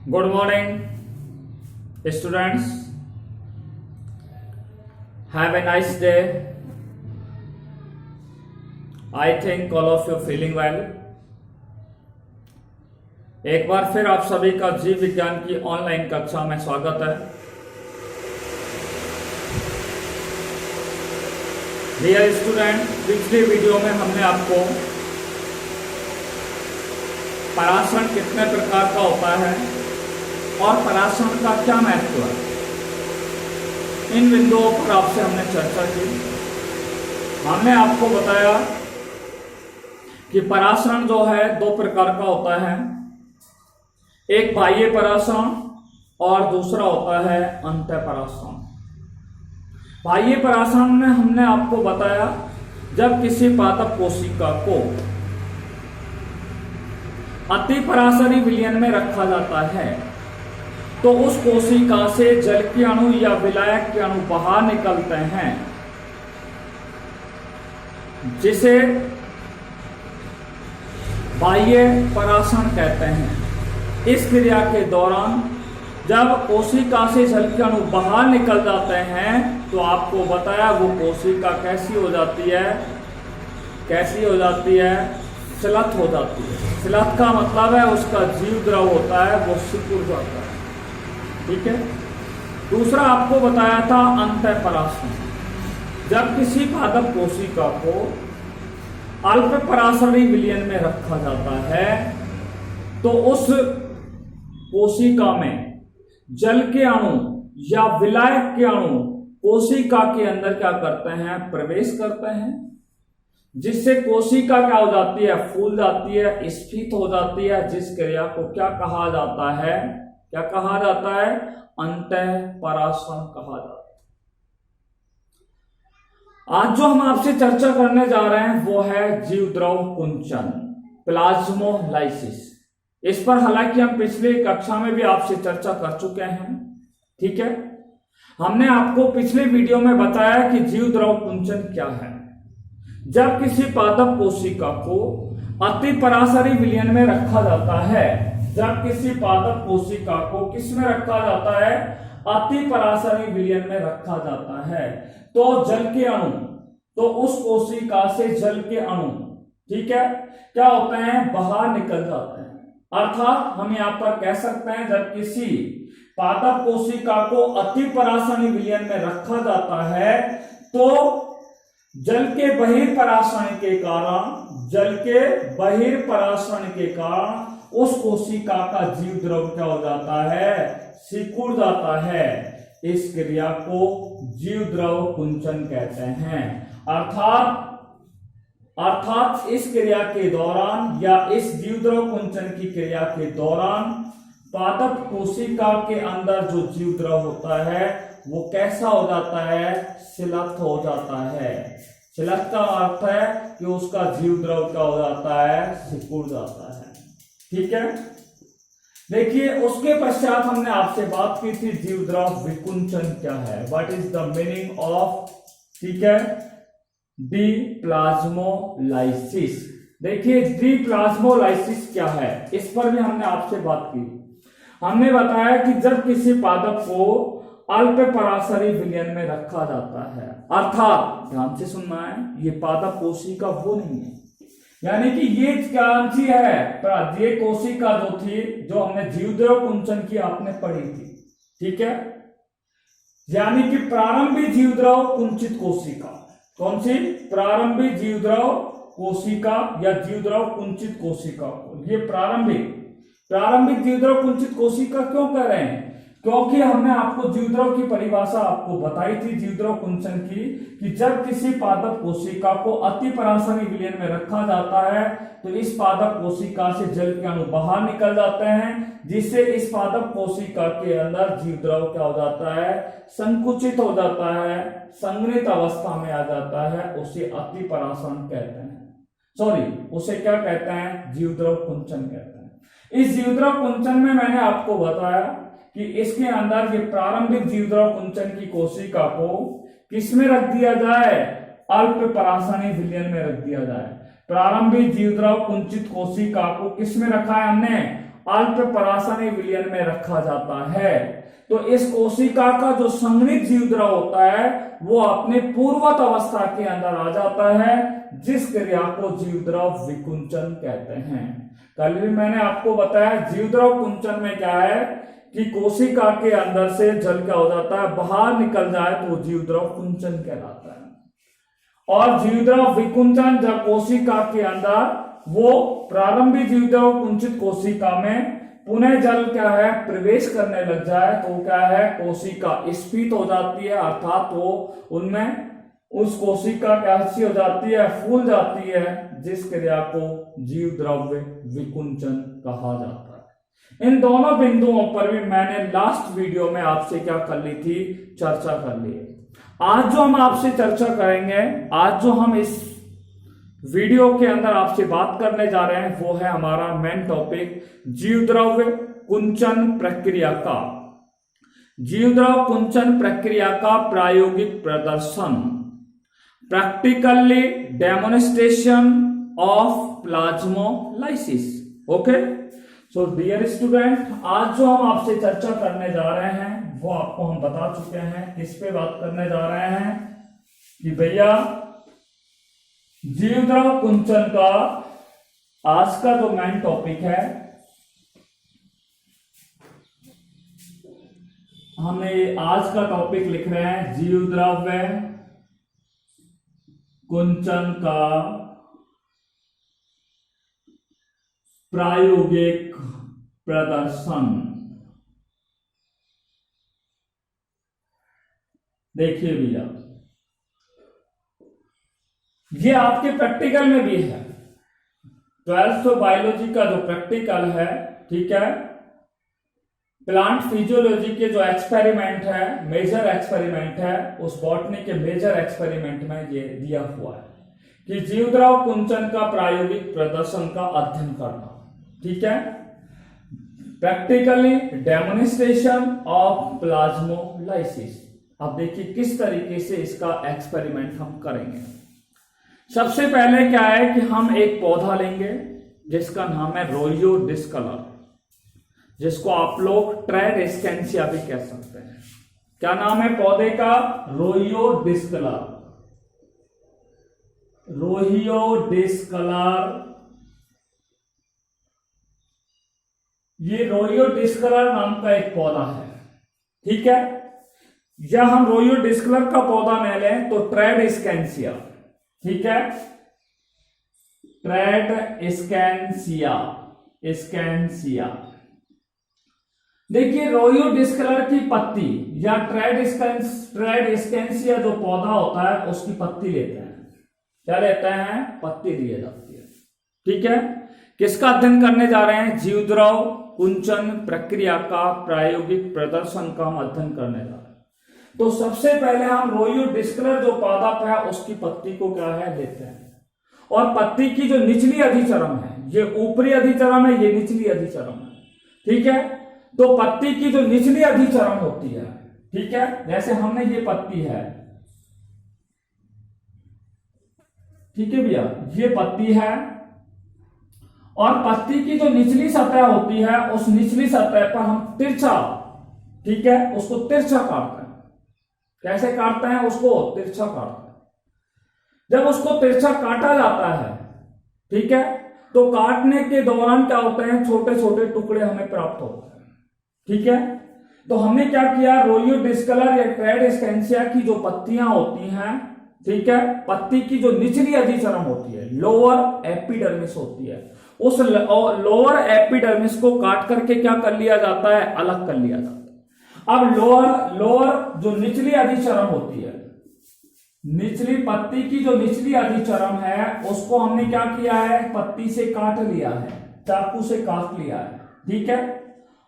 Good morning, students. Have a nice day. I think all of you feeling well. एक बार फिर आप सभी का जीव विज्ञान की ऑनलाइन कक्षा में स्वागत है। डियर स्टूडेंट, पिछले वीडियो में हमने आपको पराशरण कितने प्रकार का होता है और पराशरण का क्या महत्व है, इन बिंदुओं पर आपसे हमने चर्चा की। हमने आपको बताया कि पराशरण जो है दो प्रकार का होता है, एक बाह्य पराशरण और दूसरा होता है अंतः पराशरण। बाह्य पराशरण में हमने आपको बताया जब किसी पादप कोशिका को अति पराशरी विलयन में रखा जाता है तो उस कोशिका से जल के अणु या विलायक के अणु बाहर निकलते हैं, जिसे बाह्य पराशरण कहते हैं। इस क्रिया के दौरान जब कोशिका से जल के अणु बाहर निकल जाते हैं तो आपको बताया वो कोशिका कैसी हो जाती है, शिलत हो जाती है। शिलत का मतलब है उसका जीव द्रव होता है वो सिकुड़ जाता है। ठीक है। दूसरा आपको बताया था अंतः पराशरण। जब किसी पादप कोशिका को अल्प पराशरी विलयन में रखा जाता है तो उस कोशिका में जल के अणु या विलायक के अणु कोशिका के अंदर क्या करते हैं, प्रवेश करते हैं, जिससे कोशिका क्या हो जाती है, फूल जाती है, स्फीत हो जाती है, जिस क्रिया को क्या कहा जाता है, अंतः पराशरण कहा जाता है। आज जो हम आपसे चर्चा करने जा रहे हैं वो है जीवद्रव कुंचन, प्लाज्मोलाइसिस। इस पर हालांकि हम पिछले कक्षा में भी आपसे चर्चा कर चुके हैं। ठीक है। हमने आपको पिछले वीडियो में बताया कि जीवद्रव कुंचन क्या है। जब किसी पादप कोशिका को अति पराशरी विलयन में रखा जाता है, जब किसी पादप कोशिका को किस में रखा जाता है, अति पराशरी विलयन में रखा जाता है, तो जल के अणु, तो उस कोशिका से जल के अणु, ठीक है, क्या होते हैं, बाहर निकल जाते हैं। अर्थात हम यहां पर कह सकते हैं जब किसी पादप कोशिका को अति पराशरी विलयन में रखा जाता है तो जल के बहिर्पराशरण के कारण उस कोशिका का जीव द्रव क्या हो जाता है, सिकुड़ जाता है। इस क्रिया को जीव द्रव कुंचन कहते हैं। अर्थात इस क्रिया के दौरान या इस जीव द्रव कुंचन की क्रिया के दौरान पादप कोशिका के अंदर जो जीव द्रव होता है वो कैसा हो जाता है, शिलत हो जाता है। शिलत का अर्थ है कि उसका जीव द्रव क्या हो जाता है, सिकुड़ जाता है। ठीक है। देखिए, उसके पश्चात हमने आपसे बात की थी जीव द्रव विकुंचन क्या है, what is the meaning of, ठीक है, डी प्लाज्मोलाइसिस। देखिए, डी प्लाज्मोलाइसिस क्या है, इस पर भी हमने आपसे बात की। हमने बताया कि जब किसी पादप को अल्प पराशरी विलयन में रखा जाता है, अर्थात ध्यान से सुनना है, ये पादप कोशिका वो नहीं है, यानी कि ये क्या चीज है, ये कोशिका जो थी, जो हमने जीवद्रव कुंचन की आपने पढ़ी थी, ठीक है, यानी कि प्रारंभिक जीवद्रव कुंचित कोशिका। कौन सी? प्रारंभिक जीवद्रव कोशिका या जीवद्रव कुंचित कोशिका को, ये प्रारंभिक जीवद्रव कुंचित कोशिका क्यों कह रहे हैं, क्योंकि हमने आपको जीवद्रव की परिभाषा आपको बताई थी जीवद्रव कुंचन की, कि जब किसी पादप कोशिका को अति पराशरी विलयन में रखा जाता है तो इस पादप कोशिका से जल के अणु बाहर निकल जाते हैं, जिससे इस पादप कोशिका के अंदर जीवद्रव क्या हो जाता है, संकुचित हो जाता है, संघनित अवस्था में आ जाता है, उसे अति पराशरण कहते हैं। उसे क्या कहते हैं, जीवद्रव कुंचन कहते हैं। इस जीवद्रव कुंचन में मैंने आपको बताया कि इसके अंदर ये प्रारंभिक जीवद्रव कुंचन की कोशिका को किसमें रख दिया जाए, अल्प पराशरी विलयन में रख दिया जाए। प्रारंभिक जीवद्रव कुंचित कोशिका को किसमें रखा है हमने, अल्प परासनी विलयन में रखा जाता है। तो इस कोशिका का जो संघनित जीवद्रव होता है वो अपने पूर्ववत अवस्था के अंदर आ जाता है, जिस क्रिया को जीवद्रव विकुंचन कहते हैं। कल भी मैंने आपको बताया जीवद्रव कुंचन में क्या है कि कोशिका के अंदर से जल क्या हो जाता है, बाहर निकल जाए तो जीवद्रव कुंचन कहलाता है। और जीवद्रव विकुंचन जब कोशिका के अंदर वो प्रारंभिक जीवद्रव कुंचित कोशिका में पुनः जल क्या है प्रवेश करने लग जाए तो क्या है, कोशिका स्फीत हो जाती है, अर्थात वो उनमें उस कोशिका कैसी हो जाती है, फूल जाती है, जिस क्रिया को जीवद्रव्य विकुंचन कहा जाता है। इन दोनों बिंदुओं पर भी मैंने लास्ट वीडियो में आपसे क्या कर ली थी, चर्चा कर ली। आज जो हम आपसे चर्चा करेंगे, आज जो हम इस वीडियो के अंदर आपसे बात करने जा रहे हैं वो है हमारा मेन टॉपिक जीवद्रव्य कुंचन प्रक्रिया का, जीवद्रव कुंचन प्रक्रिया का प्रायोगिक प्रदर्शन, practically demonstration of plasmolysis. Okay, so dear student, आज जो हम आपसे चर्चा करने जा रहे हैं वो आपको हम बता चुके हैं। किस पे बात करने जा रहे हैं कि भैया जीवद्रव कुंचन का आज का जो मेन टॉपिक है, हमने आज का टॉपिक लिख रहे हैं जीवद्रव्य कुंचन का प्रायोगिक प्रदर्शन। देखिए भैया, ये आपके प्रैक्टिकल में भी है। 12th बायोलॉजी का जो प्रैक्टिकल है, ठीक है, प्लांट फिजियोलॉजी के जो एक्सपेरिमेंट है, मेजर एक्सपेरिमेंट है, उस बॉटनी के मेजर एक्सपेरिमेंट में ये दिया हुआ है कि जीवद्रव कुंचन का प्रायोगिक प्रदर्शन का अध्ययन करना, ठीक है, प्रैक्टिकली डेमोन्स्ट्रेशन ऑफ प्लाज्मोलाइसिस। अब देखिए किस तरीके से इसका एक्सपेरिमेंट हम करेंगे। सबसे पहले क्या है कि हम एक पौधा लेंगे जिसका नाम है रोयो डिस्कलर, जिसको आप लोग ट्रेडेस्केंसिया भी कह सकते हैं। क्या नाम है पौधे का? रोयो डिस्कलर, रोहियो डिस्कलर। ये रोयो डिस्कलर नाम का एक पौधा है, ठीक है। या हम रोयो डिस्कलर का पौधा न लें तो ट्रेडेस्केंसिया, ठीक है, ट्रेडेस्केंसिया, स्कैंसिया। देखिए रोयो डिस्कलर की पत्ती या ट्रेडेस्केंसिया जो पौधा होता है उसकी पत्ती लेते हैं। क्या लेते हैं? पत्ती ली जाती है, ठीक है। किसका अध्ययन करने जा रहे हैं? जीवद्रव कुंचन प्रक्रिया का प्रायोगिक प्रदर्शन का हम अध्ययन करने जा रहे हैं। तो सबसे पहले हम रोयो डिस्कलर जो पादप है उसकी पत्ती को क्या है लेते हैं, और पत्ती की जो निचली अधिचरम है, ये ऊपरी अधिचरम है, ये निचली अधिचरम है, ठीक है। तो पत्ती की जो निचली अधिचरम होती है, ठीक है, जैसे हमने ये पत्ती है, ठीक है भैया, ये पत्ती है, और पत्ती की जो निचली सतह होती है उस निचली सतह पर हम तिरछा, ठीक है, उसको तिरछा काटते हैं। कैसे काटते हैं? उसको तिरछा काटते हैं। जब उसको तिरछा काटा जाता है, ठीक है, तो काटने के दौरान क्या होते हैं? छोटे छोटे टुकड़े हमें प्राप्त होते हैं, ठीक है। तो हमने क्या किया, रोयो डिस्कलर या ट्रेडेस्केंसिया की जो पत्तियां होती हैं, ठीक है, पत्ती की जो निचली अधिचरम होती है, लोअर एपिडर्मिस होती है, उस लोअर एपिडर्मिस को काट करके क्या कर लिया जाता है? अलग कर लिया जाता है। अब लोअर जो निचली अधिचरम होती है, निचली पत्ती की जो निचली अधिचरम है उसको हमने क्या किया है? पत्ती से काट लिया है, चाकू से काट लिया है, ठीक है।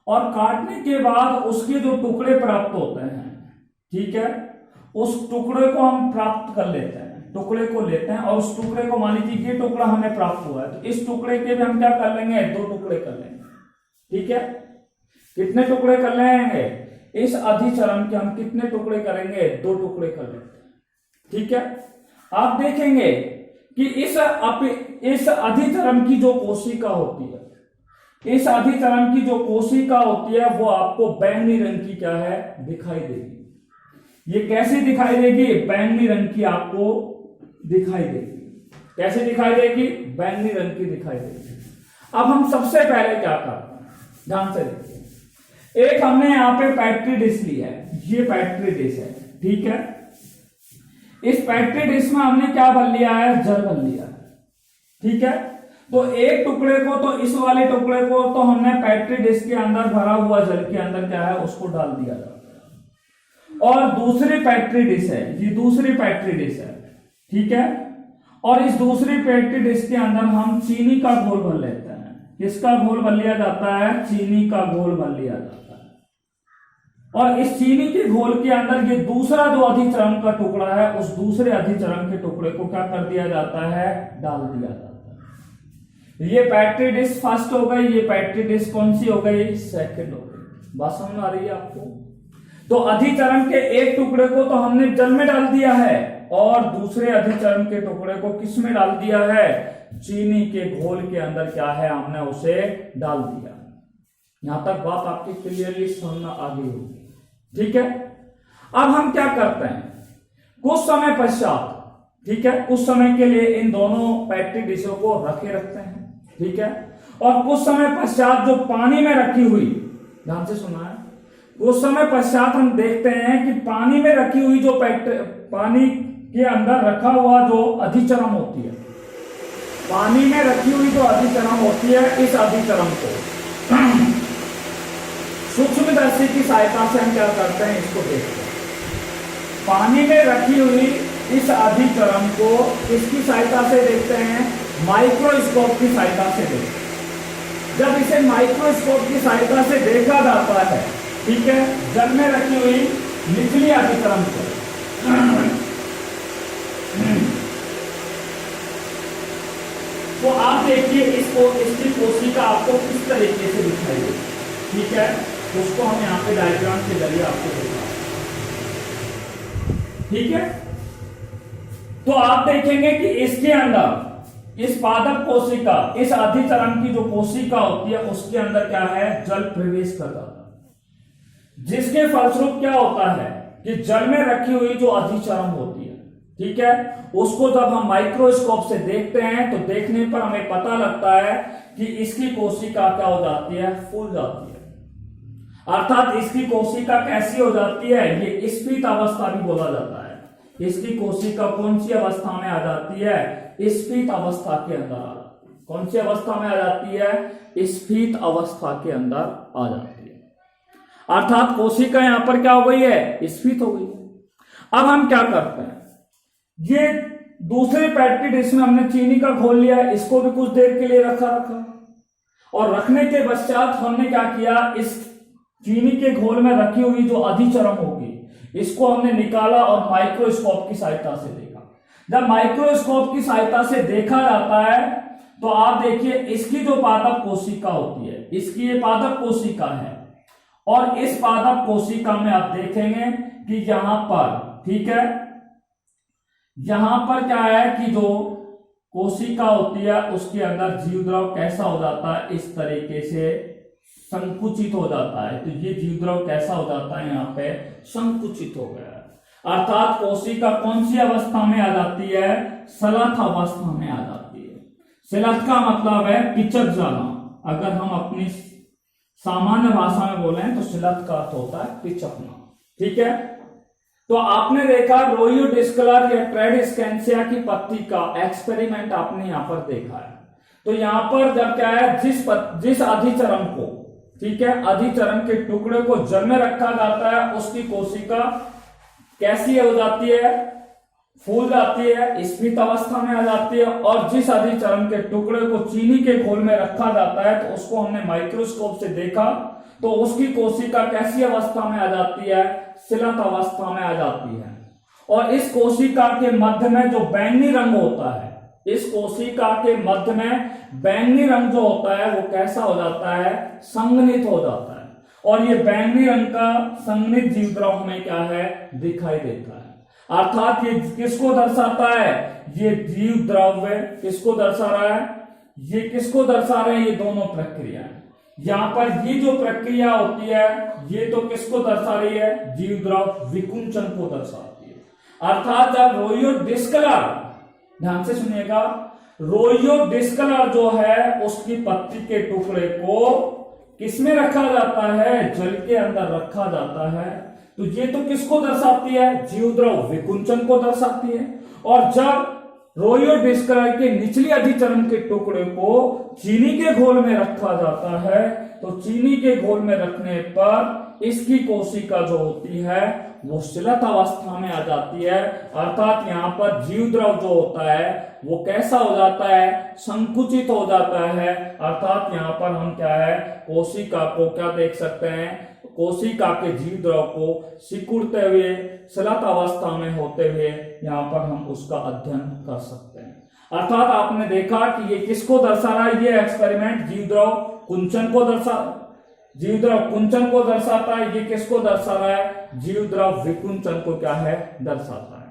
और काटने के बाद उसके जो टुकड़े प्राप्त होते हैं, ठीक है, उस टुकड़े को हम प्राप्त कर लेते हैं, टुकड़े को लेते हैं, और उस टुकड़े को मान लीजिए ये टुकड़ा हमें प्राप्त हुआ है, तो इस टुकड़े के भी हम क्या कर लेंगे? 2 टुकड़े कर लेंगे, ठीक है। कितने टुकड़े कर लेंगे? इस अधिचरम के हम कितने टुकड़े करेंगे? 2 टुकड़े कर लेते हैं, ठीक है। आप देखेंगे कि इस अधिचरम की जो कोशिका होती है, इस अधिचरण की जो कोशिका होती है वो आपको बैंगनी रंग की क्या है दिखाई देगी। ये कैसे दिखाई देगी? बैंगनी रंग की आपको दिखाई देगी। कैसे दिखाई देगी? बैंगनी रंग की दिखाई देगी। अब हम सबसे पहले क्या करते हैं, ध्यान से देखिए। एक हमने यहां पे पेट्री डिश लिया है, ये पेट्री डिश है, ठीक है। इस पेट्री डिश में हमने क्या भर लिया है? जल भर लिया है, ठीक है। तो एक टुकड़े को, तो इस वाले टुकड़े को तो हमने पेट्री डिश के अंदर भरा हुआ जल के अंदर क्या है उसको डाल दिया जाता है। और दूसरी पेट्री डिश है, ये दूसरी पेट्री डिश है, ठीक है। और इस दूसरी पेट्री डिश के अंदर हम चीनी का घोल भर लेते हैं। किसका घोल भर लिया जाता है? चीनी का घोल भर लिया जाता है। और इस चीनी के घोल के अंदर ये दूसरा जो अधिचरण का टुकड़ा है, उस दूसरे अधिचरण के टुकड़े को क्या कर दिया जाता है? डाल दिया जाता है। ये पेट्री डिश फर्स्ट हो गई, ये पेट्री डिश कौन सी हो गई? सेकंड हो गई। बात समझ आ रही है आपको? तो अधिचरण के एक टुकड़े को तो हमने जल में डाल दिया है और दूसरे अधिचरण के टुकड़े को किस में डाल दिया है? चीनी के घोल के अंदर क्या है हमने उसे डाल दिया। यहां तक बात आपकी क्लियरली समझ आ गई होगी, ठीक है। अब हम क्या करते हैं, कुछ समय पश्चात, ठीक है, कुछ समय के लिए इन दोनों पेट्री डिशों को रखे रखते हैं, ठीक है। और कुछ समय पश्चात जो पानी में रखी हुई, ध्यान से सुना है, कुछ समय पश्चात हम देखते हैं कि पानी में रखी हुई जो पानी के अंदर रखा हुआ जो अधिचरण होती है, पानी में रखी हुई जो अधिचरण होती है, इस अधिचरण को सूक्ष्मदर्शी की सहायता से हम क्या करते हैं, इसको देखते हैं। पानी में रखी हुई इस अधिचरण को किसकी सहायता से देखते हैं? माइक्रोस्कोप की सहायता से देखते हैं। जब इसे माइक्रोस्कोप की सहायता से देखा जाता है, ठीक है, जल में रखी हुई निचली अधिचरण को, तो आप देखिए इसको, इसकी कोशिका आपको किस तरीके से दिखाई देगी, ठीक है। उसको हम यहाँ पे डायग्राम के जरिए आपको दिखा, ठीक है। तो आप देखेंगे कि इसके अंदर इस पादप कोशिका, इस अधिचरण की जो कोशिका होती है उसके अंदर क्या है? जल प्रवेश कर जाता है, जिसके फलस्वरूप क्या होता है कि जल में रखी हुई जो अधिचरण होती है, ठीक है, उसको जब हम माइक्रोस्कोप से देखते हैं तो देखने पर हमें पता लगता है कि इसकी कोशिका क्या हो जाती है? फूल जाती है। अर्थात इसकी कोशिका कैसी हो जाती है? ये स्फीत अवस्था भी बोला जाता है। इसकी कोशिका कौन सी अवस्था में आ जाती है? स्फीत अवस्था के अंदर आ जाती है। कौन सी अवस्था में आ जाती है? स्फीत अवस्था के अंदर आ जाती है। अर्थात कोशिका यहां पर क्या हो गई है? स्फीत हो गई है। अब हम क्या करते हैं, ये दूसरे पेट्री डिश में हमने चीनी का घोल लिया है, इसको भी कुछ देर के लिए रखा और रखने के पश्चात हमने क्या किया, इस चीनी के घोल में रखी हुई जो अधिचरण होगी इसको हमने निकाला और माइक्रोस्कोप की सहायता से देखा। जब माइक्रोस्कोप की सहायता से देखा जाता है तो आप देखिए इसकी जो पादप कोशिका होती है, इसकी ये पादप कोशिका है और इस पादप कोशिका में आप देखेंगे कि यहां पर, ठीक है, यहां पर क्या है कि जो कोशिका होती है उसके अंदर जीव द्रव कैसा हो जाता है? इस तरीके से संकुचित हो जाता है। तो ये जीव द्रव कैसा हो जाता है? यहाँ पे संकुचित हो गया है। अर्थात कोशिका कौन सी अवस्था में आ जाती है? सलथ अवस्था में आ जाती है। सलथ का मतलब है पिचक जाना। अगर हम अपनी सामान्य भाषा में बोले तो सलथ का अर्थ होता है पिचकना, ठीक है। तो आपने देखा रोयो डिस्कलर या ट्रेडिस्केंसिया की पत्ती का एक्सपेरिमेंट आपने यहां पर देखा है। तो यहां पर जब क्या है, जिस अधिचरण को, ठीक है, अधिचरण के टुकड़े को जल में रखा जाता है उसकी कोशिका कैसी हो जाती है? फूल जाती है, स्फीत अवस्था में आ जाती है। और जिस अधिचरण के टुकड़े को चीनी के घोल में रखा जाता है तो उसको हमने माइक्रोस्कोप से देखा तो उसकी कोशिका कैसी अवस्था में आ जाती है? सिलत अवस्था में आ जाती है। और इस कोशिका के मध्य में जो बैंगनी रंग होता है, इस कोशिका के मध्य में बैंगनी रंग जो होता है वो कैसा हो जाता है? संघनित हो जाता है। और ये बैंगनी रंग का संघनित जीव द्रव हमें क्या है? दिखाई देता है। अर्थात ये किसको दर्शाता है? ये जीव द्रव्य किसको दर्शा रहा है? ये किसको दर्शा रहे हैं? ये दोनों प्रक्रियाएं। यहाँ पर ये जो प्रक्रिया होती है ये तो किसको दर्शा रही है, जीवद्रव विकुंचन को दर्शाती है। अर्थात जब रोइयो डिस्कलर, ध्यान से सुनिएगा, रोइयो डिस्कलर जो है उसकी पत्ती के टुकड़े को किसमें रखा जाता है, जल के अंदर रखा जाता है, तो ये तो किसको दर्शाती है, जीवद्रव विकुंचन को दर्शाती है। और जब रोइयो डिस्कलर के निचली अधिचरण के टुकड़े को चीनी के घोल में रखा जाता है, तो चीनी के घोल में रखने पर इसकी कोशिका जो होती है वो शिलत अवस्था में आ जाती है। अर्थात यहाँ पर जीवद्रव जो होता है वो कैसा हो जाता है, संकुचित हो जाता है। अर्थात यहाँ पर हम क्या है, कोशिका को क्या देख सकते हैं, कोशिका के जीवद्रव को सिकुड़ते हुए शिलत अवस्था में होते हुए यहाँ पर हम उसका अध्ययन कर सकते हैं। अर्थात आपने देखा कि ये किसको दर्शा रहा है, ये एक्सपेरिमेंट जीवद्रव कुंचन को दर्शाता है। ये किसको दर्शा रहा है, जीवद्रव विकुंचन को क्या है, दर्शाता है।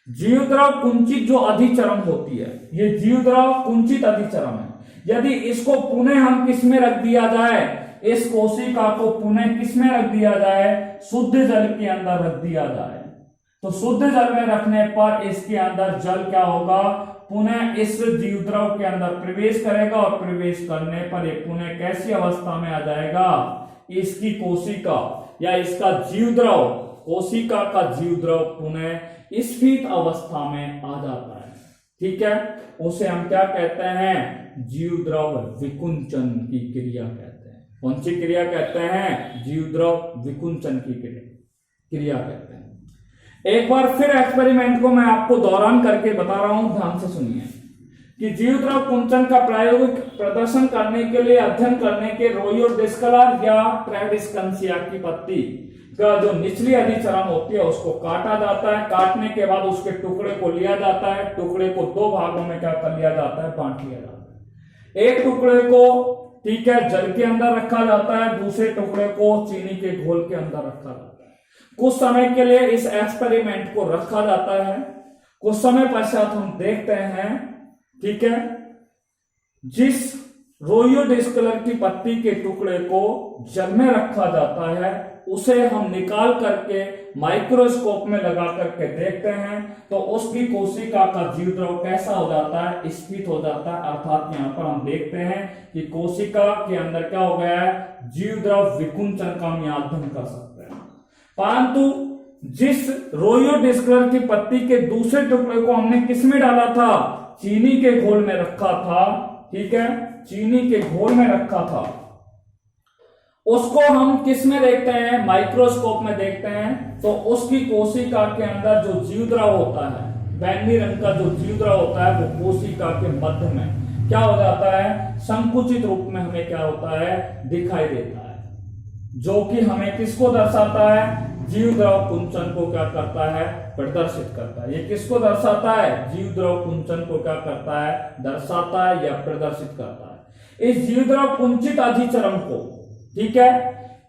जीवद्रव कुंचित जो अधिचरण होती है, ये जीवद्रव कुंचित अधिचरण है। यदि इसको पुनः हम किसमें रख दिया जाए, इस कोशिका को पुनः किसमें रख दिया जाए, शुद्ध जल के अंदर रख दिया जाए, तो शुद्ध जल में रखने पर इसके अंदर जल क्या होगा, पुनः इस जीवद्रव के अंदर प्रवेश करेगा और प्रवेश करने पर ये पुनः कैसी अवस्था में आ जाएगा, इसकी कोशिका या इसका जीवद्रव, कोशिका का जीवद्रव पुनः स्फीत अवस्था में आ जाता है। ठीक है, उसे हम क्या कहते हैं, जीवद्रव विकुंचन की क्रिया कहते हैं। कौन सी क्रिया कहते हैं, जीवद्रव विकुंचन की क्रिया कहते हैं। एक बार फिर एक्सपेरिमेंट को मैं आपको दौरान करके बता रहा हूं, ध्यान से सुनिए कि जीवद्रव कुंचन का प्रायोगिक प्रदर्शन करने के लिए अध्ययन करने के रोइयो डिस्कलर या ट्रेडिस्कंसिया की पत्ती का जो निचली अधिचरण होती है उसको काटा जाता है। काटने के बाद उसके टुकड़े को लिया जाता है, टुकड़े को दो भागों में क्या कर लिया जाता है, बांट लिया जाता है। एक टुकड़े को ठीक है जल के अंदर रखा जाता है, दूसरे टुकड़े को चीनी के घोल के अंदर रखा जाता है। कुछ समय के लिए इस एक्सपेरिमेंट को रखा जाता है। कुछ समय पश्चात हम देखते हैं, ठीक है, जिस रोइयो डिस्कलर की पत्ती के टुकड़े को जल में रखा जाता है उसे हम निकाल करके माइक्रोस्कोप में लगा करके देखते हैं, तो उसकी कोशिका का जीवद्रव कैसा हो जाता है, स्फीत हो जाता है। अर्थात यहाँ पर हम देखते हैं कि कोशिका के अंदर क्या हो गया है, जीवद्रव विकुंचन का हम यहाँ अध्ययन कर सकते हैं। परंतु जिस रोइयो डिस्कलर की पत्ती के दूसरे टुकड़े को हमने किसमें डाला था, चीनी के घोल में रखा था, ठीक है, चीनी के घोल में रखा था, उसको हम किस में देखते हैं, माइक्रोस्कोप में देखते हैं, तो उसकी कोशिका के अंदर जो जीवद्रव होता है, बैंगनी रंग का जो जीवद्रव होता है वो कोशिका के मध्य में क्या हो जाता है, संकुचित रूप में हमें क्या होता है, दिखाई देता है, जो कि हमें किसको दर्शाता है, जीवद्रव कुंचन को क्या करता है, प्रदर्शित करता है। ये किसको दर्शाता है, जीवद्रव कुंचन को क्या करता है, दर्शाता है या प्रदर्शित करता है। इस जीवद्रव कुंचित अधिचरण को, ठीक है,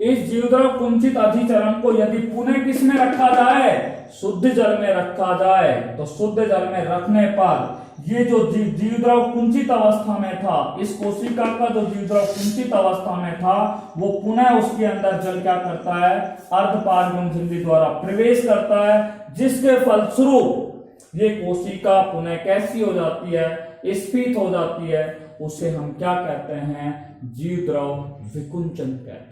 इस जीवद्रव कुंचित अधिचरण को यदि पुनः किसमें रखा जाए, शुद्ध जल में रखा जाए, तो शुद्ध जल में रखने पर ये जो जीवद्रव कुंचित अवस्था में था, इस कोशिका का जो जीवद्रव कुंचित अवस्था में था वो पुनः उसके अंदर जल क्या करता है, अर्धपारगमन झिल्ली द्वारा प्रवेश करता है, जिसके फलस्वरूप ये कोशिका पुनः कैसी हो जाती है, स्फीत हो जाती है। उसे हम क्या कहते हैं, जीवद्रव विकुंचन कहते हैं।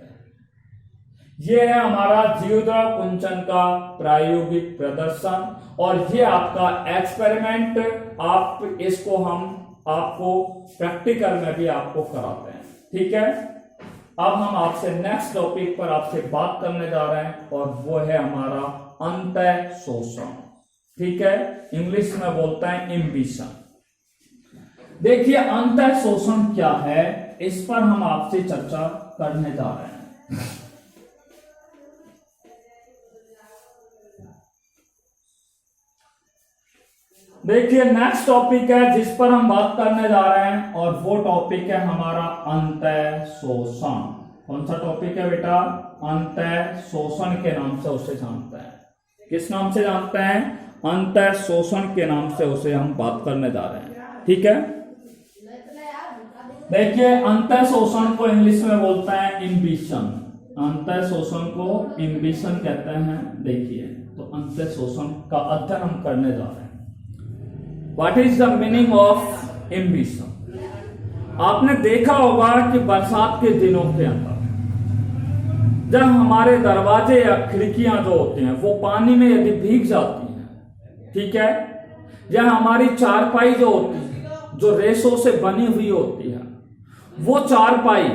यह है हमारा जीवद्रव कुंचन का प्रायोगिक प्रदर्शन और ये आपका एक्सपेरिमेंट, आप इसको हम आपको प्रैक्टिकल में भी आपको कराते हैं। ठीक है, अब हम आपसे नेक्स्ट टॉपिक पर आपसे बात करने जा रहे हैं और वो है हमारा अंतः शोषण। ठीक है, इंग्लिश में बोलते हैं इम्बिशन। देखिए अंतः शोषण क्या है, इस पर हम आपसे चर्चा करने जा रहे हैं। देखिए नेक्स्ट टॉपिक है जिस पर हम बात करने जा रहे हैं और वो टॉपिक है हमारा अंतः शोषण। कौन सा टॉपिक है बेटा, अंतः शोषण के नाम से उसे जानते हैं। किस नाम से जानते हैं, अंतः शोषण के नाम से उसे हम बात करने जा रहे हैं। ठीक है, देखिए अंतः शोषण को इंग्लिश में बोलते हैं इम्बिशन, अंतः शोषण को इम्बिशन कहते हैं। देखिए तो अंतः शोषण का अध्ययन हम करने जा रहे हैं। What is the meaning of ambition? आपने देखा होगा कि बरसात के दिनों के अंदर जब हमारे दरवाजे या खिड़कियां जो होती हैं वो पानी में यदि भीग जाती हैं, ठीक है, या हमारी चारपाई जो होती है जो रेशों से बनी हुई होती है, वो चारपाई,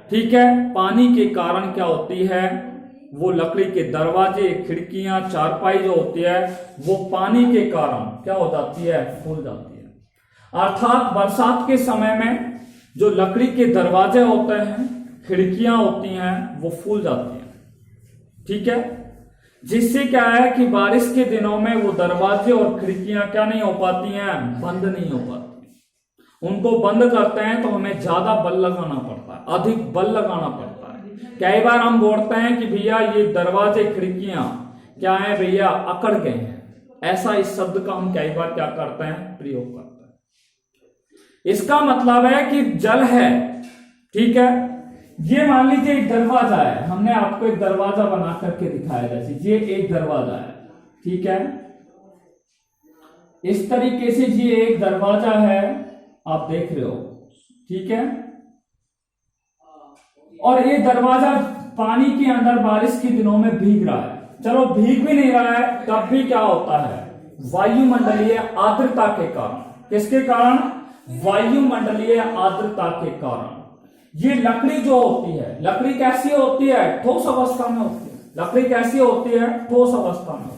ठीक है, पानी के कारण क्या होती है, वो लकड़ी के दरवाजे खिड़कियां चारपाई जो होती है वो पानी के कारण क्या हो जाती है, फूल जाती है। अर्थात बरसात के समय में जो लकड़ी के दरवाजे होते हैं, खिड़कियां होती हैं, वो फूल जाती हैं, ठीक है, जिससे क्या है कि बारिश के दिनों में वो दरवाजे और खिड़कियां क्या नहीं हो पाती हैं, बंद नहीं हो पाती। उनको बंद करते हैं तो हमें ज्यादा बल लगाना पड़ता है, अधिक बल लगाना पड़ता है। कई बार हम बोलते हैं कि भैया ये दरवाजे खिड़कियां क्या है भैया, अकड़ गए हैं, ऐसा इस शब्द का हम कई बार क्या करते हैं, प्रयोग करते हैं। इसका मतलब है कि जल है, ठीक है, ये मान लीजिए एक दरवाजा है, हमने आपको एक दरवाजा बना करके दिखाया, जैसे ये एक दरवाजा है, ठीक है, इस तरीके से ये एक दरवाजा है, आप देख रहे हो, ठीक है, और ये दरवाजा पानी के अंदर बारिश के दिनों में भीग रहा है। चलो भीग भी नहीं रहा है तब भी क्या होता है, वायुमंडलीय आर्द्रता के कारण, किसके कारण, वायुमंडलीय आर्द्रता के कारण ये लकड़ी जो होती है, लकड़ी कैसी होती है, ठोस अवस्था में होती है, लकड़ी कैसी होती है, ठोस अवस्था में होती है।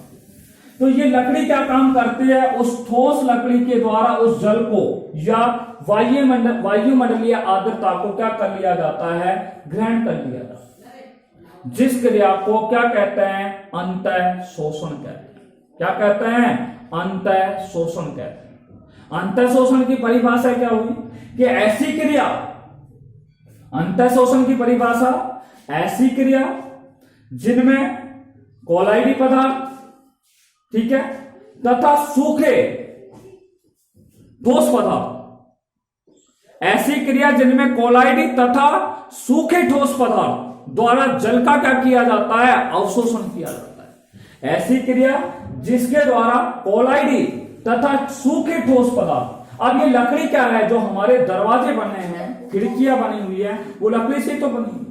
तो ये लकड़ी क्या काम करती है, उस ठोस लकड़ी के द्वारा उस जल को या वायुमंडलीय आर्द्रता को क्या कर लिया जाता है, ग्रहण कर लिया जाता है, जिस क्रिया को क्या कहते हैं, अंतः शोषण कहते हैं। क्या कहते हैं, अंतः शोषण कहते हैं। अंतः शोषण की परिभाषा क्या हुई कि ऐसी क्रिया, अंतः शोषण की परिभाषा ऐसी क्रिया जिनमें कोलाइडी पदार्थ, ठीक है, तथा सूखे ठोस पदार्थ, ऐसी क्रिया जिनमें कोलाइडी तथा सूखे ठोस पदार्थ द्वारा जल का क्या किया जाता है, अवशोषण किया जाता है। ऐसी क्रिया जिसके द्वारा कोलाइडी तथा सूखे ठोस पदार्थ, अब ये लकड़ी क्या है, जो हमारे दरवाजे बने हैं, खिड़कियां बनी हुई है, वो लकड़ी से तो बनी हुई है।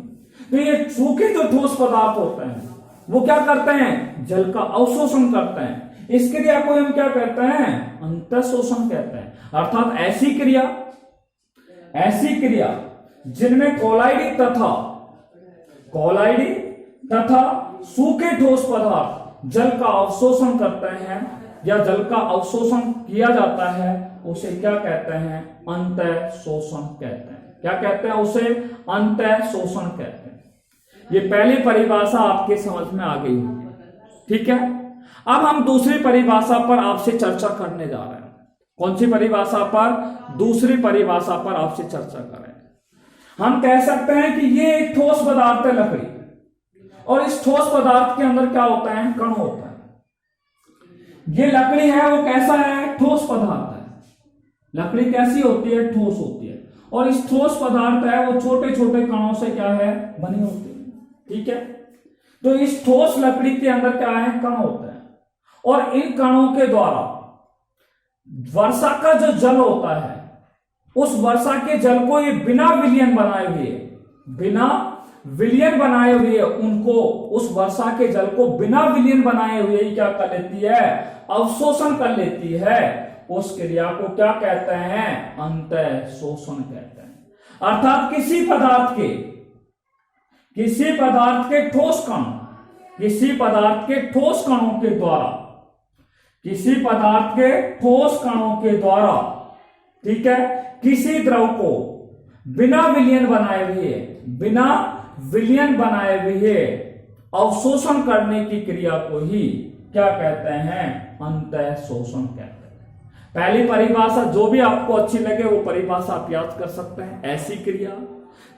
तो ये सूखे जो ठोस पदार्थ होते हैं वो क्या करते हैं, जल का अवशोषण करते हैं। इस क्रिया को हम क्या कहते हैं, अंतः शोषण कहते हैं। अर्थात ऐसी क्रिया जिनमें कोलाइडी तथा सूखे ठोस पदार्थ जल का अवशोषण करते हैं या जल का अवशोषण किया जाता है, उसे क्या कहते हैं, अंतः शोषण कहते हैं। क्या कहते हैं, उसे अंतः शोषण कहते हैं। ये पहली परिभाषा आपके समझ में आ गई होगी, ठीक है। अब हम दूसरी परिभाषा पर आपसे चर्चा करने जा रहे हैं। कौन सी परिभाषा पर, दूसरी परिभाषा पर आपसे चर्चा कर रहे हैं। हम कह सकते हैं कि ये एक ठोस पदार्थ है लकड़ी, और इस ठोस पदार्थ के अंदर क्या होता है, कण होता है। ये लकड़ी है वो कैसा है, ठोस पदार्थ है। लकड़ी कैसी होती है, ठोस होती है, और इस ठोस पदार्थ है वो छोटे छोटे कणों से क्या है, बनी होती है, ठीक है। तो इस ठोस लकड़ी के अंदर क्या है, कण होते हैं, और इन कणों के द्वारा वर्षा का जो जल होता है, उस वर्षा के जल को ये बिना विलयन बनाए हुए उनको, उस वर्षा के जल को बिना विलयन बनाए हुए ही क्या कर लेती है, अवशोषण कर लेती है। उस क्रिया को क्या कहते हैं, अंतः शोषण कहते हैं। अर्थात किसी पदार्थ के ठोस कण, किसी पदार्थ के ठोस कणों के द्वारा, किसी पदार्थ के ठोस कणों के द्वारा, ठीक है, किसी द्रव को बिना विलयन बनाए हुए अवशोषण करने की क्रिया को ही क्या कहते हैं, अंतः शोषण कहते हैं। पहली परिभाषा जो भी आपको अच्छी लगे वो परिभाषा आप याद कर सकते हैं। ऐसी क्रिया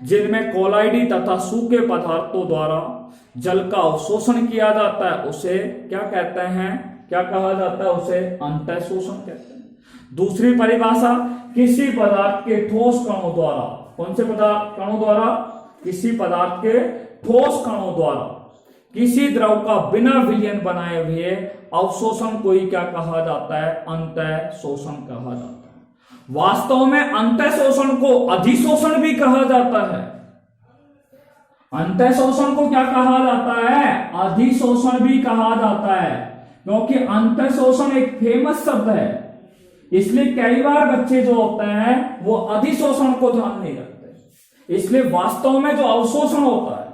जिनमें कोलाइडी तथा सूखे पदार्थों द्वारा जल का अवशोषण किया जाता है, उसे क्या कहते हैं, क्या कहा जाता है, उसे अंतः शोषण कहते हैं। दूसरी परिभाषा, किसी पदार्थ के ठोस कणों द्वारा, कौन से पदार्थ कणों द्वारा, किसी पदार्थ के ठोस कणों द्वारा किसी द्रव का बिना विलयन बनाए हुए अवशोषण को ही क्या कहा जाता है, अंतः शोषण कहा जाता है। वास्तव में अंतः शोषण को अधिशोषण भी कहा जाता है। अंतः शोषण को क्या कहा जाता है, अधिशोषण भी कहा जाता है, क्योंकि अंतः शोषण एक फेमस शब्द है, इसलिए कई बार बच्चे जो होते हैं वो अधिशोषण को ध्यान नहीं रखते। इसलिए वास्तव में जो अवशोषण होता है,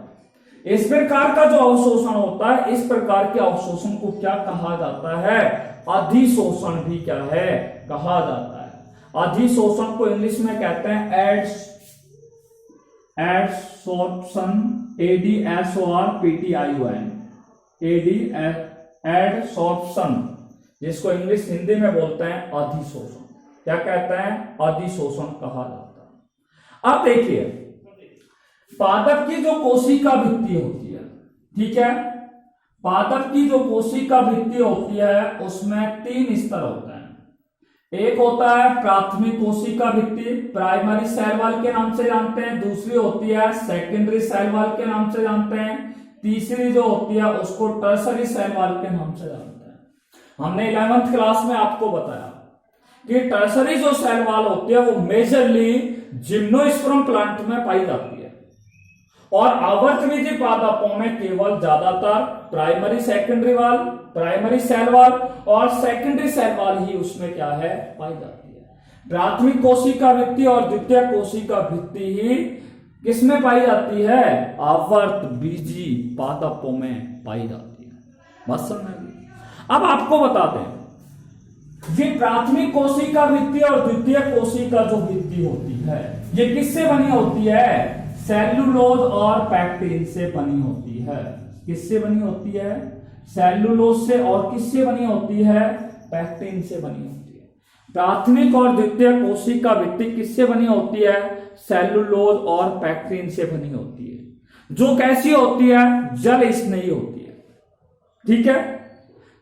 इस प्रकार का जो अवशोषण होता है, इस प्रकार के अवशोषण को क्या कहा जाता है, अधिशोषण भी क्या है, कहा जाता है। अधिशोषण को इंग्लिश में कहते हैं एडसोर्प्शन, ADSORPTION, एडसोर्प्शन, जिसको इंग्लिश हिंदी में बोलते हैं अधिशोषण। क्या कहते हैं, अधिशोषण कहा जाता है। अब देखिए, पादप की जो कोशिका भित्ति होती है, ठीक है, पादप की जो कोशिका भित्ति होती है उसमें 3 स्तर होते हैं। एक होता है प्राथमिक कोशिका भित्ति, प्राइमरी सेल वॉल के नाम से जानते हैं। दूसरी होती है सेकेंडरी सेल वॉल के नाम से जानते हैं। तीसरी जो होती है उसको टर्सरी सेल वॉल के नाम से जानते हैं। हमने 11th क्लास में आपको बताया कि टर्सरी जो सेल वॉल होती है वो मेजरली जिम्नोस्पर्म प्लांट में पाई जाती है, और आवर्तवीजी पादपों में केवल ज्यादातर primary secondary wall, primary cell wall और सेकेंडरी सेल वॉल ही उसमें क्या है, पाई जाती है। प्राथमिक कोशिका भित्ति और द्वितीय कोशिका भित्ति ही किसमें पाई जाती है, आवर्तबीजी पादपों में पाई जाती है। बस समझ में। अब आपको बताते हैं, ये प्राथमिक कोशिका भित्ति और द्वितीय कोशिका जो भित्ति होती है ये किससे बनी होती है, सेल्यूलोज और पैक्टिन से बनी होती है। किससे बनी होती है, सेल्यूलोज से, और किससे बनी होती है, पैक्टिन से बनी होती है। प्राथमिक और द्वितीय कोशिका भित्ति किससे बनी होती है, सेल्यूलोज और पैक्टिन से बनी होती है, जो कैसी होती है, जल स्नेही होती है। ठीक है,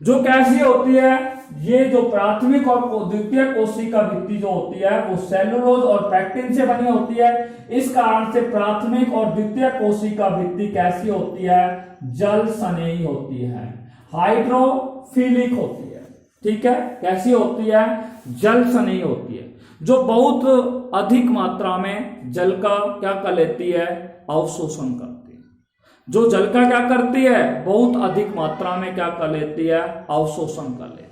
जो कैसी होती है, ये जो प्राथमिक और द्वितीय कोशिका भित्ति जो होती है वो सेल्यूलोज और पैक्टिन से बनी होती है। इस कारण से प्राथमिक और द्वितीय कोशिका भित्ति कैसी होती है, जल स्नेही होती है, हाइड्रोफिलिक होती है। ठीक है, कैसी होती है, जल स्नेही होती है, जो बहुत अधिक मात्रा में जल का क्या कर लेती है, अवशोषण करती है। जो जल का क्या करती है, बहुत अधिक मात्रा में क्या कर लेती है, अवशोषण कर लेती है।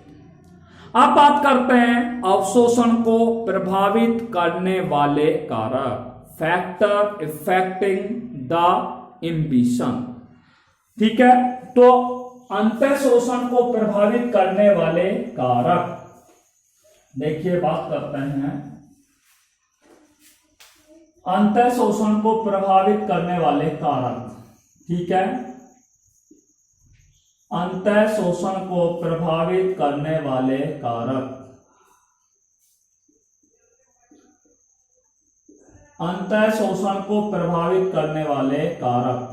अब बात करते हैं अवशोषण को प्रभावित करने वाले कारक, फैक्टर इफेक्टिंग द इम्बिशन। ठीक है, तो अंतः शोषण को प्रभावित करने वाले कारक, देखिए बात करते हैं अंतः शोषण को प्रभावित करने वाले कारक। ठीक है, अंतः शोषण को प्रभावित करने वाले कारक, अंतः शोषण को प्रभावित करने वाले कारक।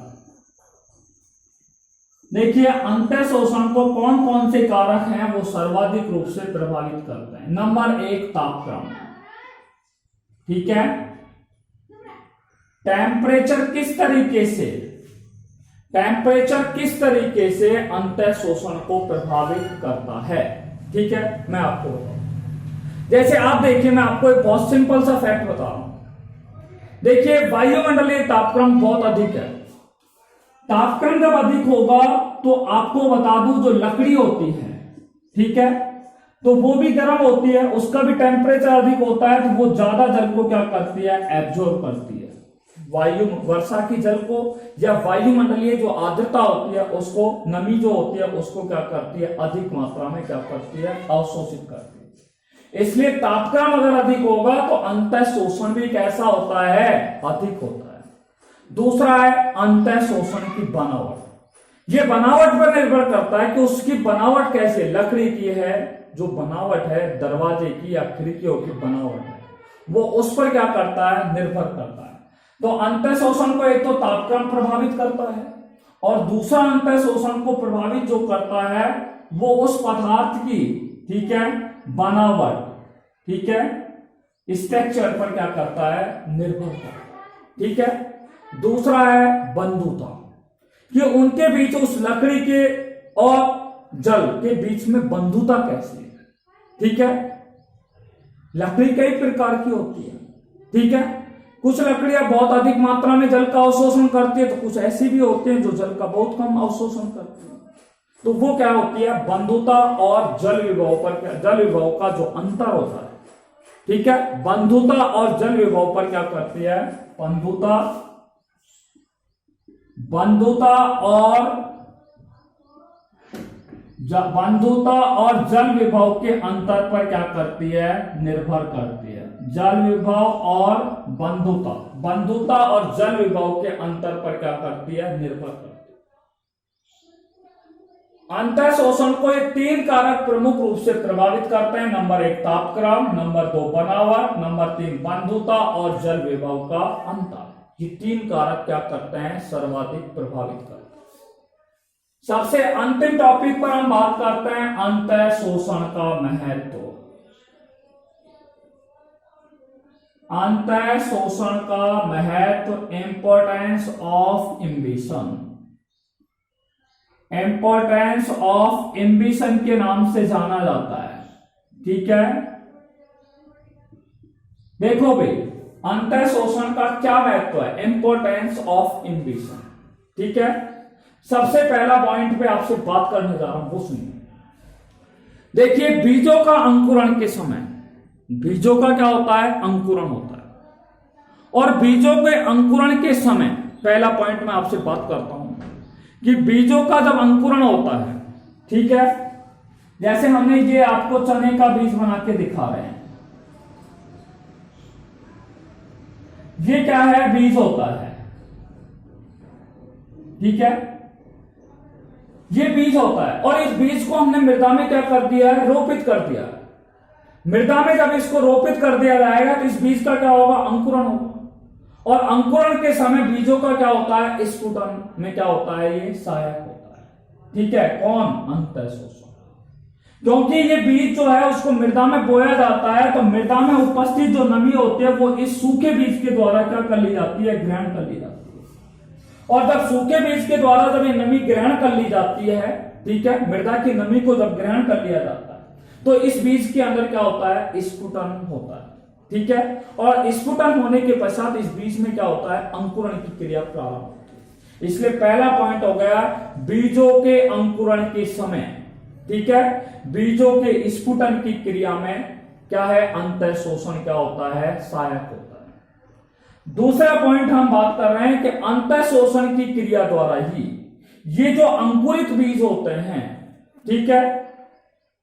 देखिए, अंतः शोषण को कौन कौन से कारक हैं वो सर्वाधिक रूप से प्रभावित करते हैं। नंबर 1, तापक्रम। ठीक है, टेम्परेचर किस तरीके से, टेम्परेचर किस तरीके से अंतः शोषण को प्रभावित करता है। ठीक है, मैं आपको बताऊं, जैसे आप देखिए, मैं आपको एक बहुत सिंपल सा फैक्ट बता रहा हूं। देखिए, वायुमंडलीय तापक्रम बहुत अधिक है। तापक्रम जब अधिक होगा तो आपको बता दूं, जो लकड़ी होती है, ठीक है, तो वो भी गर्म होती है, उसका भी टेम्परेचर अधिक होता है, तो वो ज्यादा जल को क्या करती है, एब्जॉर्ब करती है। वायु, वर्षा की जल को या वायुमंडलीय जो आर्द्रता होती है उसको, नमी जो होती है उसको क्या करती है, अधिक मात्रा में क्या करती है, अवशोषित करती है। इसलिए तापक्रम अगर अधिक होगा तो अंतः शोषण भी कैसा होता है, अधिक होता है। दूसरा है अंतः शोषण की बनावट। ये बनावट पर निर्भर करता है कि उसकी बनावट कैसे, लकड़ी की है जो बनावट है, दरवाजे की या खिड़कियों की बनावट है, वो उस पर क्या करता है, निर्भर करता है। तो अंतः शोषण को एक तो तापक्रम प्रभावित करता है, और दूसरा अंतः शोषण को प्रभावित जो करता है वो उस पदार्थ की, ठीक है, बनावट, ठीक है, स्ट्रक्चर पर क्या करता है, निर्भर करता है। ठीक है। दूसरा है बंधुता, कि उनके बीच उस लकड़ी के और जल के बीच में बंधुता कैसी है। ठीक है। लकड़ी कई प्रकार की होती है। ठीक है। कुछ लकड़ियां बहुत अधिक मात्रा में जल का अवशोषण करती है, तो कुछ ऐसी भी होती हैं जो जल का बहुत कम अवशोषण करती है। तो वो क्या होती है, बंधुता और जल विभव पर, जल विभव का जो अंतर होता है। ठीक है। बंधुता और जल विभव पर क्या करती है, बंधुता और जल विभव के अंतर पर क्या करती है, निर्भर करती है। जल विभव और बंधुता और जल विभव के अंतर पर क्या करती है, निर्भर करती है। अंतः शोषण को ये 3 कारक प्रमुख रूप से प्रभावित करते हैं। नंबर 1 तापक्रम, नंबर 2 बनावट, नंबर 3 बंधुता और जल विभव का अंतर। ये 3 कारक क्या करते हैं, सर्वाधिक प्रभावित करते हैं। सबसे अंतिम टॉपिक पर हम बात करते हैं अंतः शोषण का महत्व। अंतः शोषण का महत्व, इंपॉर्टेंस ऑफ इम्बिशन। इंपॉर्टेंस ऑफ इम्बिशन के नाम से जाना जाता है। ठीक है। देखो भाई, अंतः शोषण का क्या महत्व है, इंपॉर्टेंस ऑफ इम्बिशन। ठीक है। सबसे पहला पॉइंट पे आपसे बात करने जा रहा हूं, वो सुनिए। देखिए, बीजों का अंकुरण के समय, बीजों का क्या होता है, अंकुरण होता है। और बीजों के अंकुरण के समय, पहला पॉइंट मैं आपसे बात करता हूं कि बीजों का जब अंकुरण होता है, ठीक है, जैसे हमने ये आपको चने का बीज बना के दिखा रहे हैं, ये क्या है, बीज होता है। ठीक है। ये बीज होता है और इस बीज को हमने मृदा में क्या कर दिया है, रोपित कर दिया है। मृदा में जब इसको रोपित कर दिया जाएगा तो इस बीज का क्या होगा, अंकुरण होगा। और अंकुरण के समय बीजों का क्या होता है, स्फुटन में क्या होता है, ये सहायक होता है। ठीक है। कौन, अंतः शोषण। क्योंकि ये बीज जो है उसको मृदा में बोया जाता है, तो मृदा में उपस्थित जो नमी होती है वो इस सूखे बीज के द्वारा क्या कर ली जाती है, ग्रहण कर ली जाती है। और जब सूखे बीज के द्वारा जब ये नमी ग्रहण कर ली जाती है, ठीक है, मृदा की नमी को जब ग्रहण कर लिया जाता है तो इस बीज के अंदर क्या होता है, स्फुटन होता है। ठीक है। और स्फुटन होने के पश्चात इस बीज में क्या होता है, अंकुरण की क्रिया प्रारंभ होती है। इसलिए पहला पॉइंट हो गया बीजों के अंकुरण के समय। ठीक है। बीजों के स्फुटन की क्रिया में क्या है, अंतः शोषण क्या होता है, सहायक होता है। दूसरा पॉइंट हम बात कर रहे हैं कि अंतः शोषण की क्रिया द्वारा ही ये जो अंकुरित बीज होते हैं, ठीक है,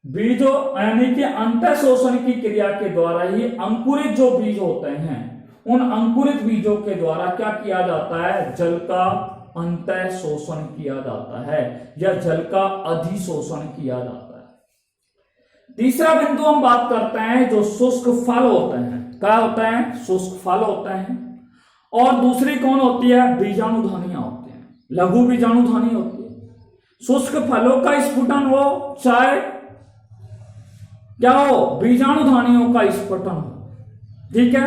बीजों यानी कि अंतः शोषण की क्रिया के द्वारा ही अंकुरित जो बीज होते हैं, उन अंकुरित बीजों के द्वारा क्या किया जाता है, जल का अंतः शोषण किया जाता है या जल का अधिशोषण किया जाता है। तीसरा बिंदु हम बात करते हैं जो शुष्क फल होते हैं। क्या होते हैं, शुष्क फल होते हैं। और दूसरी कौन होती है, बीजाणुधानियां होती हैं, लघु बीजाणुधानी होती है। शुष्क फलों का स्फुटन हो चाहे क्या हो, बीजाणुधानियों का स्फुटन हो। ठीक है।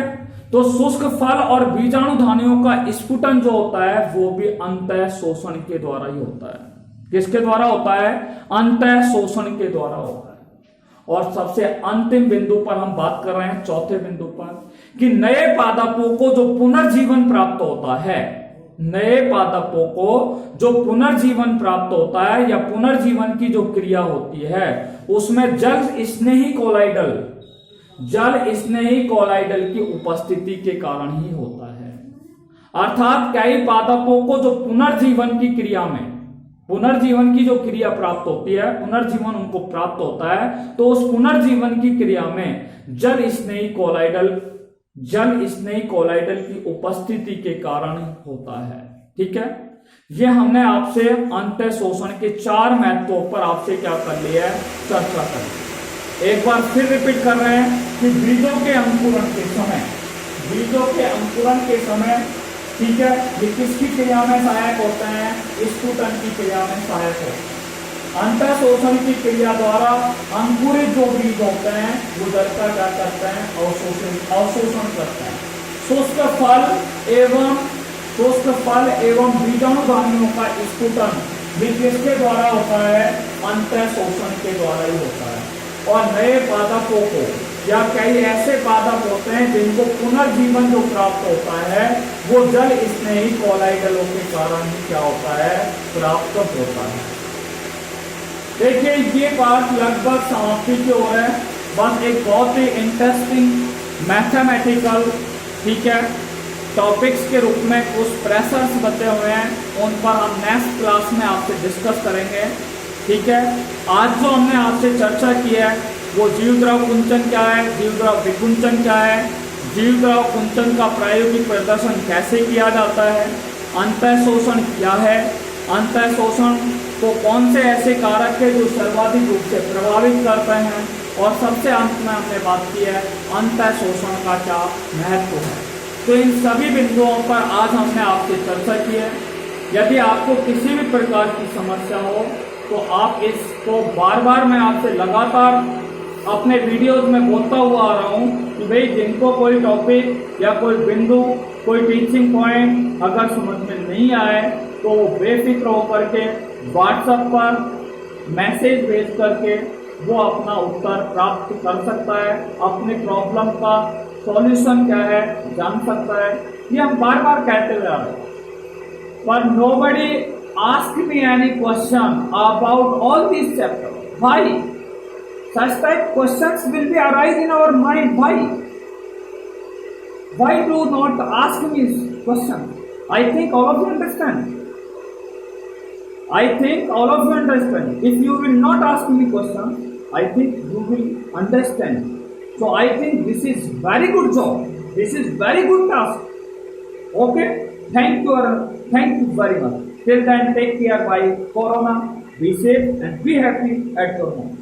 तो शुष्क फल और बीजाणुधानियों का स्फुटन जो होता है वो भी अंतः शोषण के द्वारा ही होता है। किसके द्वारा होता है, अंतः शोषण के द्वारा होता है। और सबसे अंतिम बिंदु पर हम बात कर रहे हैं, चौथे बिंदु पर, कि नए पादपों को जो पुनर्जीवन प्राप्त होता है, नए पादपों को जो पुनर्जीवन प्राप्त होता है या पुनर्जीवन की जो क्रिया होती है उसमें जल स्नेही कोलाइडल की उपस्थिति के कारण ही होता है। अर्थात कई पादपों को जो पुनर्जीवन की क्रिया में, पुनर्जीवन की जो क्रिया प्राप्त होती है, पुनर्जीवन उनको प्राप्त होता है, तो उस पुनर्जीवन की क्रिया में जल स्नेही कोलाइडल की उपस्थिति के कारण होता है। ठीक है। ये हमने आपसे अंतः शोषण के 4 महत्वों पर आपसे क्या कर लिया है, चर्चा कर ली। एक बार फिर रिपीट कर रहे हैं कि बीजों के अंकुरण के समय, ठीक है, ये किसकी क्रिया में सहायक होते हैं, स्फुटन की क्रिया में सहायक होते हैं। अंतर शोषण की क्रिया द्वारा अंकुरित जो बीज होते हैं वो जल का क्या करते हैं, अवशोषण करते हैं। शुष्क फल एवं बीजाणुधानियों का स्फुटन भी किसके द्वारा होता है, अंतर शोषण के द्वारा ही होता है। और नए पादपों को या कई ऐसे पादप होते हैं जिनको पुनर्जीवन जो प्राप्त होता है वो जल स्नेही कॉलाइडलों के कारण ही क्या होता है, प्राप्त होता है। देखिए ये पार्ट लगभग समाप्ति की ओर है। बस एक बहुत ही इंटरेस्टिंग मैथमेटिकल, ठीक है, टॉपिक्स के रूप में कुछ प्रेशर्स बचे हुए हैं, उन पर हम नेक्स्ट क्लास में आपसे डिस्कस करेंगे, ठीक है। आज जो हमने आपसे चर्चा की है वो जीवद्रव कुंचन क्या है, जीवद्रव विकुंचन क्या है, जीवद्रव कुंचन का प्रायोगिक प्रदर्शन कैसे किया जाता है, अंतर शोषण क्या है, अंतर शोषण को कौन से ऐसे कारक है जो सर्वाधिक रूप से प्रभावित करते हैं, और सबसे अंत में हमने बात की है अंतर शोषण का क्या महत्व है। तो इन सभी बिंदुओं पर आज हमने आपसे चर्चा की है। यदि आपको किसी भी प्रकार की समस्या हो तो आप इसको बार बार मैं आपसे लगातार अपने वीडियोज में बोलता हुआ आ रहा हूँ कि भाई जिनको कोई टॉपिक या कोई बिंदु, कोई टीचिंग पॉइंट अगर समझ में नहीं आए तो वो बेफिक्र होकर के व्हाट्सएप पर मैसेज भेज करके वो अपना उत्तर प्राप्त कर सकता है, अपनी प्रॉब्लम का सॉल्यूशन क्या है जान सकता है। ये हम बार बार कहते हुए आ रहे हैं, पर nobody asked me any question about all these chapters. Why? Such type questions will be arise in our mind. Why? Why do not ask me questions? I think all of you understand. I think all of you understand. If you will not ask me questions, I think you will understand. So I think this is very good job. This is very good task. Okay? Thank you very much. Till then, take care. Bye. Corona. Be safe and be happy at your home.